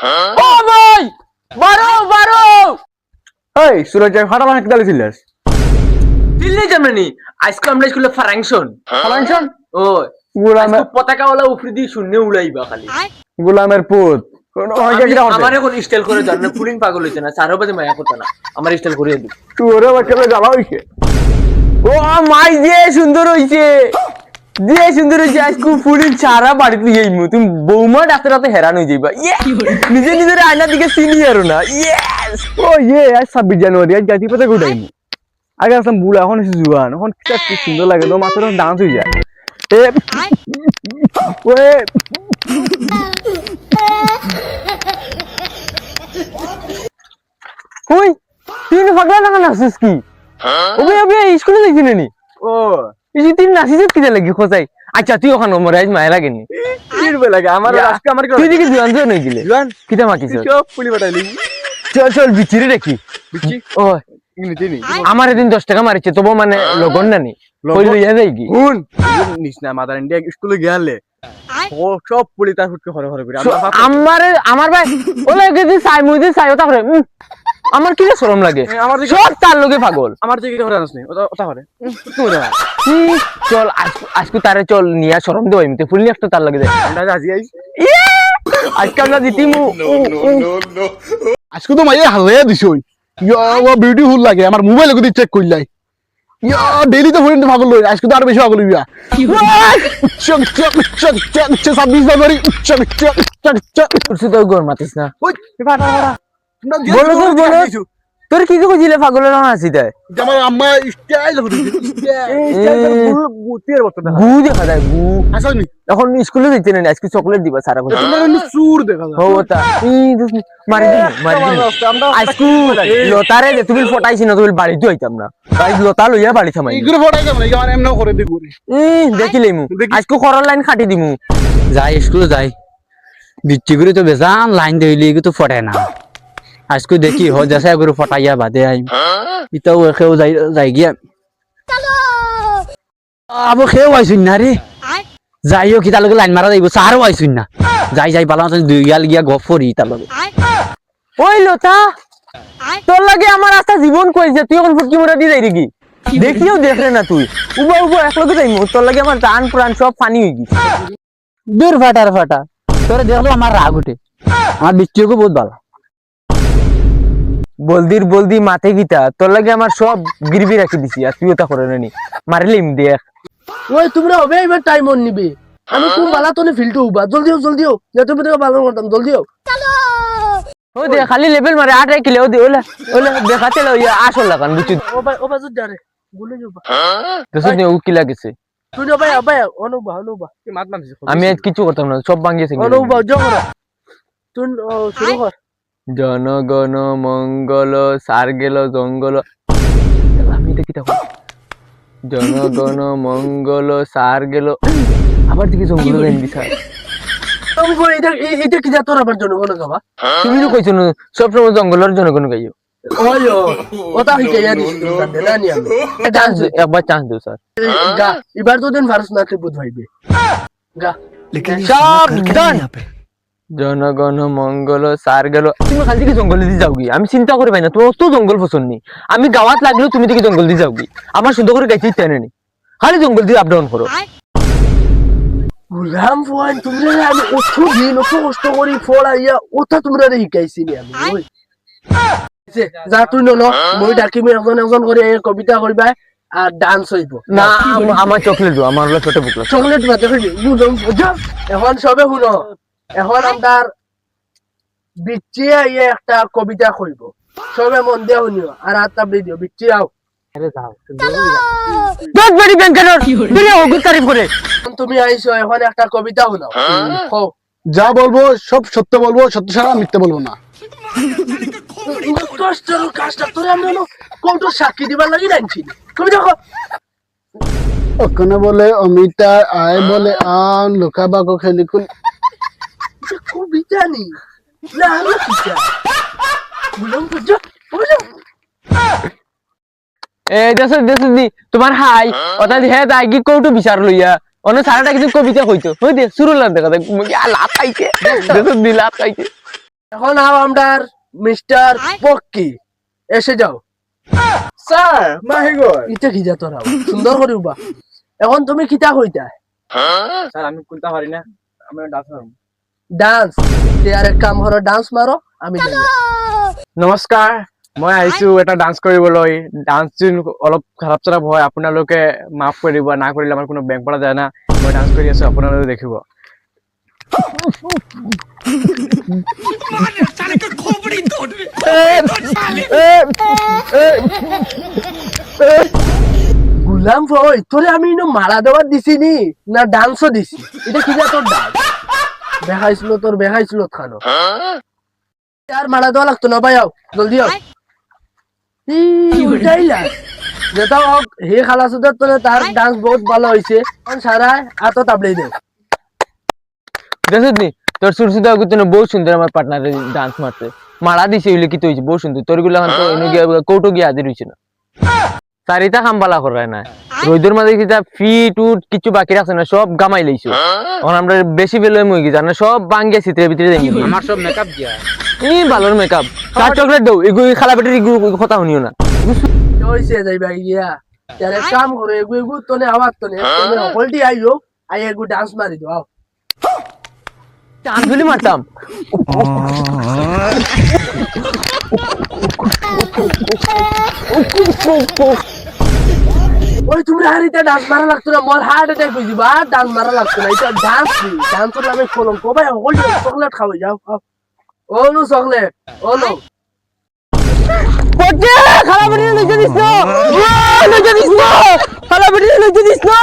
ও ভাই বারো বারো এই সুরজ ফাটা বানাতে দাঁড়িয়েছিলিস দিল্লি জার্মানি আজকে আমরা স্কুলে ফারাংশন ফাংশন ও গোলামের আজকে পতাকা ওলা উপরে দিয়ে শূন্য উড়াইবা খালি গোলামের পুত আমারে কোন স্টাইল করে জানে ফুলিং পাগল হইছে না চারো বাজে মায়া করতে না আমার স্টাইল করিয়ে দি তোরে বাচ্চাটা জ্বালা হইছে ও মাই যে সুন্দর হইছে যে সুন্দর হইছে আজকে ফুলিং সারা বাড়িতে যাইমু তুমি বৌমা ডাক্তার রাতে হেরান হই যাইবা নিজে নিজের আয়নার দিকে সিনিয়র না ইয়েস ও আজ 26 জানুয়ারি আজ জাতি পাতা গুটাইমু আগে আসলাম বুড়া এখন এসে জুয়ান এখন কি সুন্দর লাগে তো মাথাটা ডান্স হয়ে যায় এ ওয়ে কই তুই পাগলা না নাচিস কি ওবে ওবে স্কুলে যাইছিস নি ও এই তুই নাচিস কি লাগি খোঁজাই আচ্ছা তুই ওখানে মরে আজ মায়া লাগেনি কিরবে লাগে আমার আজকে আমার তুই দিকে জুয়ান জুয়ান হই গেলে জুয়ান কিটা মাকিস সব পুলি বাটাইলি চল চল বিচিরে দেখি বুঝছি ও ইংলিশে নি আমার এদিন 10 টাকা মারিছে তবু মানে লগন না নি কই লইয়া যাই কি হুন নিস না মাদার ইন্ডিয়া স্কুলে গেলে ও সব পুলি তার ফুটকে হরে হরে করে আমার ভাই ওলা গেদি সাই মুদি সাই ওটা করে আমার কি শরম লাগে আমার সব তার লগে পাগল আমার দিকে হরে আনছ নি ওটা হরে তুই না চল আজকে তারে চল নিয়া শরম দেব এমতে ফুল একটা তার লাগে আমরা আজি আইছি আজকে আমরা জিতিমু আজকে তো মাইয়া হালে দিছই ইয়া বিউটিফুল লাগে আমার মোবাইলে কদি চেক করলাই ইয়া ডেইলি তো ফোন পাগল লই আজকে তো আর বেশি পাগল হইয়া চক চক চক চক 26 জানুয়ারি চক চক চক চক তুই তো গোর মাতিস না ওই ফাটা ফাটা বলো তো বলো তোর কি কইছিলে পাগলের না আসি তাই আমার আম্মা স্টাইল হতে বুতের বর্তমান গু দেখা যায় গু আসনি এখন স্কুলে যাইতে না আজকে চকলেট দিবা সারা কথা তোমার সুর দেখা যায় হো তা মারি দি আজকে লতারে যে তুমি ফটাইছি না তুমি বাড়িতে হইতাম না গাইজ লতা লইয়া বাড়ি থামাই ইগুলো ফটাই যাব না আমার এমন করে দি করি দেখিলে মু আজকে খরার লাইন খাটি দিমু যাই স্কুলে যাই বিচ্ছি করে তো বেজান লাইন দিলি তো ফটে না আজকে দেখি হ যাসা করে ফটাইয়া বাদে আই ইতাও খেও যাই যাই গিয়া আবো খেও আইছুন না রে যাইও কি তার লগে লাইন মারা যাইব সারও আইছুন না যাই যাই বালা দুই গাল গিয়া গপ করি তার লগে ওই লতা তোর লাগে আমার আস্থা জীবন কইছে তুই এখন ফুটকি মোড়া দি যাই রেগি দেখিও দেখরে না তুই উবা উবা এক লগে যাইমু তোর লাগে আমার জান প্রাণ সব পানি হই গিয়েছে দূর ফাটার ফাটা তোরে দেখলো আমার রাগ উঠে আমার বিচ্ছিও বহুত ভালো বলদি মাথে গিতা তোর লাগে আমার সব গিরবি রাখি দিছি আর তুই ওটা করে নি মারিলিম দেখ ওই তোমরা হবে এবার টাইম অন নিবে আমি খুব বালা তোনে ফিল্টো উবা জলদি হোক যত বেতে ভালো করতাম জলদি হোক ও দে খালি লেভেল মারে 8 কিলো দে ওলা ওলা দেখাতে লো ইয়া আসল লাগান বুঝি ও বাজু দারে বলে যাবা তো নে ও কি লাগেছে তুই না ভাই অনুবা মাত মানছিস আমি আজ কিছু করতাম না সব ভাঙিয়েছে অনুবা জগর তুই শুরু কর জনগণ মঙ্গল সার গেল জঙ্গল আমি এটা কি দেখো জনগণ মঙ্গল সার গেল আবার দেখি জঙ্গল লাইন দিছা তুমি কই এটা কি যা তোর আবার জন্য কোন গাবা তুমি তো কইছো সব সময় জঙ্গলের জনগণ গাইও ওইও ওটা হিকে ইয়া দিছ তুমি জানি আমি চান্স একবার চান্স দাও স্যার গা এবার তো দিন ফারস না ত্রিপুত ভাইবে গা সব ডান জনগণ মঙ্গল সার গেল তুমি খালি থেকে জঙ্গলে দিয়ে যাওগি আমি চিন্তা করে পাই না তোমার তো জঙ্গল পছন্দ নেই আমি গাওয়াত লাগলেও তুমি থেকে জঙ্গল দিয়ে যাওগি আমার শুদ্ধ করে গাইতে ইচ্ছা নেই খালি জঙ্গল দিয়ে আপ ডাউন করো গুলাম ফোন তোমরা আমি কত দিন কত কষ্ট করি ফোড়া ইয়া ওটা তোমরা শিখাইছি নি আমি ওই যা তুই নলো মই ডাকিমি একজন করে কবিতা করবা আর ডান্স হইব না আমার চকলেট দাও আমার হলো ছোট বুকলা চকলেট বাদে কই বুঝম এখন সবে শুনো এখন আমার বিচ্চিয়া ইয়ে একটা কবিতা কইব সবে মন দিয়ে শুনিও আর আত্মা দিও বিচ্চিয়াও আরে যাও দত বড়ি ব্যাংকার বিরে ওগু তারিফ করে তুমি আইছো এখন একটা কবিতা শোনাও কও যা বলবো সব সত্য বলবো সত্য ছাড়া মিথ্যে বলবো না কষ্টের কাজটা তোরে আমি কোনটো সাক্ষী দিবার লাগি রাখছি কবিতা কও ওখানে বলে অমিতা আয় বলে আন লুকা বাকো খেলি কুল কবিতা নি না আমি কিটা বুঝলাম বুঝলাম এ দেশ দি তোমার হাই ওটা হে দাই কি কোটো বিচার লইয়া অন্য সারাটা কিছু কবিতা কইতো হই দে শুরু লাগ দেখা দেখ লাভ পাইছে দেশ দি লাভ পাইছে এখন আও আমরার মিস্টার পক্কি এসে যাও স্যার মাহিগর ইটা কি যা তোরা সুন্দর করে উবা এখন তুমি কিতা কইতা স্যার আমি কোনটা পারি না আমি ডান্স করব ডান্স তে আর এক কাম করো ডান্স মারো আমি যাই নমস্কাৰ মই আহিছো এটা ডান্স কৰিবলৈ ডান্স যোন অলপ খাৰাপ চাৰাপ হয় আপোনালোকে মাফ কৰি দিব না কৰিলে আমাৰ কোনো বেংক পৰা যায় না মই ডান্স কৰি আছো আপোনালোকে দেখিব গুলাম ভাই তোরে আমি ইনো মারা দেওয়ার দিছি নি না ডান্সও দিছি এটা কি যা তোর ডান্স দেখাইছিল খানো আর মারা দেওয়া লাগতো না ভাই আও জলদি আও উঠাইলা যেটা হোক হে খালা সুদার তোরে তার ডান্স বহুত ভালো হয়েছে সারা এত তাবলেই দে দেখছিস নি তোর সুরসুদা গুতো বহুত সুন্দর আমার পার্টনারে ডান্স মারতে মারা দিছে হইলে কি হইছে বহুত সুন্দর তোর গুলা তো এনে গিয়া কোটো গিয়া হাজির হইছে না চারিটা খাম্বালা করে না রোদের মাঝে কিটা ফিট উট কিছু বাকি রাখছে না সব গামাই লইছো এখন আমরা বেশি বেলে মই কি জানা সব বাঙ্গিয়া সিটের ভিতরে যাই আমার সব মেকআপ দিয়া ই ভালোর মেকআপ চার চকলেট দাও এগুলো খালা বেটির এগুলো কথা শুনিও না হইছে যাইবা গিয়া তারে কাম করে এগু তোনে আওয়াজ তোনে তোনে হলটি আইও আই এগু ডান্স মারি দাও চাঁদ গুলি মারতাম ওই তুমি হারিতে ডান্স মারা লাগতো না মোর হার্ট অ্যাটাক হই দিবা ডান্স মারা লাগতো না এটা ডান্স ডান্স করলে আমি ফলন কো ভাই হলটি চকলেট খাওয়াই যাও ও নো চকলেট ও নো পড়ছে খালা বেটির লইতে দিছ না লইতে দিছ না খালা বেটির লইতে দিছ না